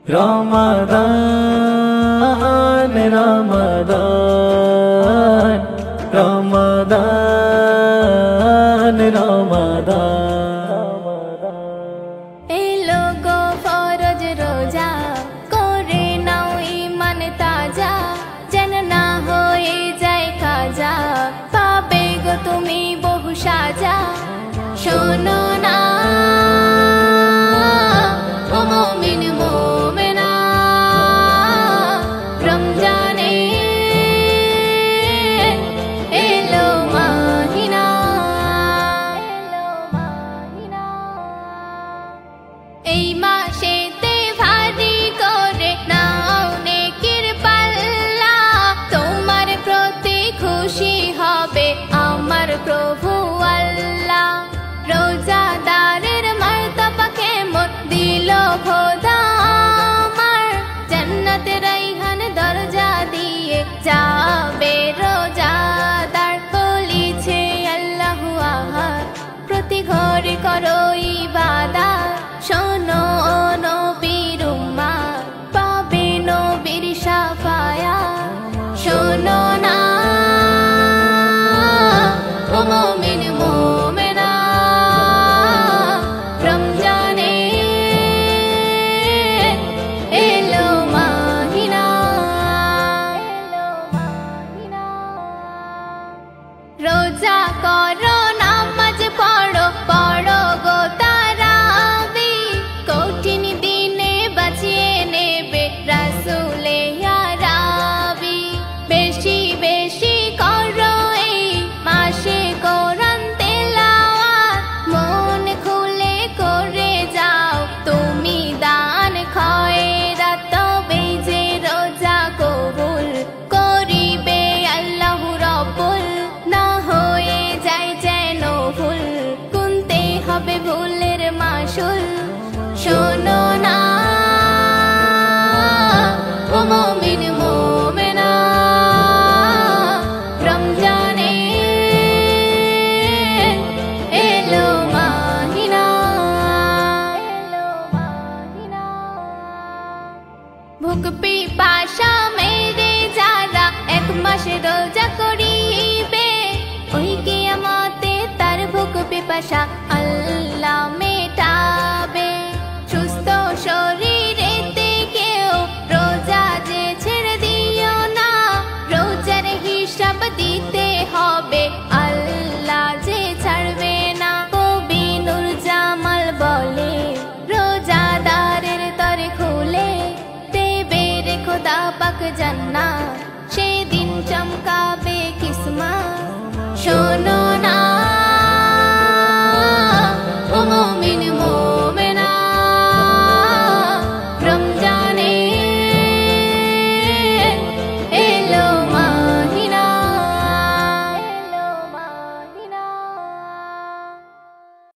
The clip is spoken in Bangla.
রমাদান রমাদান রমাদান রমাদান এলো গো ফরজ রোজা করে নাও ঈমান তাজা যেন না হয়ে যায় কাজা পাবে গো তুমি বহু সাজা শোনো না ও মুমিন মুমিনা রমজানে এলো মাহিনা এই মাসেতে ভারী করে নাও নেকির পাল্লা তোমার প্রতি খুশি হবে আমার প্রভু আল্লাহ রোজাদারের মর্তবা কেমন দিল খোদা আমার জান্নাতে রাইহান দরজা দিয়ে যাবে রোজাদার বলিছে আল্লাহু আহাদ প্রতি ঘরে করো ইবাদত শোনো নবীর উম্মত পাবে নবীর শাফায়াত শোনো না ও মুমিন মুমিনা রমজানে এলো মাহিনা রোজা করো নামাজ পড়ো পড়ো গো তারাবি কঠিন দিনে বাঁচিয়ে নেবে রাসূলে আরাবি বেশি বেশি করো এই মাসে কোরআন তেলাওয়াত মন খুলে করে যাও তুমি দান খয়রাত তবে যে রোজা কবুল করিবে আল্লাহ রব্বুল না হয়ে যায় যেন ভুল গুনতে হবে ভুলের মাসুল শোনো না ও মুমিন মুমিনা রমজানে এলো মাহিনা ভুক পিপাসা মেরে যারা এক মাস রোজা করিবে ওই কিয়ামতে তার ভুক পিপাসা আল্লাহ মেটাবে সুস্থ শরীরেতে কেউ রোজা যে ছেড়ে দিও না রোজার হিসাব দিতে হবে আল্লাহ যে ছাড়বে না কবি নূর জামাল বলে রোজাদারের তরে খুলে দেবে রে খোদা পাক জান্নাত সেদিন চমকা